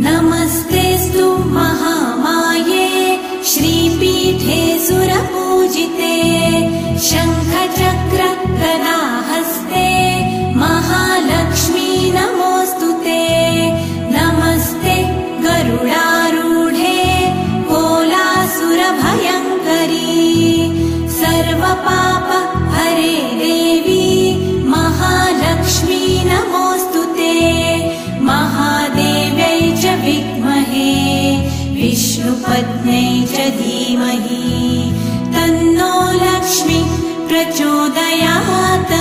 नमस्तेऽस्तु महामाये श्रीपीठे सुरपूजिते शङ्खचक्र गदाहस्ते महालक्ष्मी नमोऽस्तुते। नमस्ते गरुडारूढे कोलासुरभयङ्करी सर्वपाप हरे देवी महालक्ष्मी नमोऽस्तुते। महादेव्यै च विद्महे विष्णुपत्न्यै च धीमहि तन्नो लक्ष्मी प्रचोदयात्।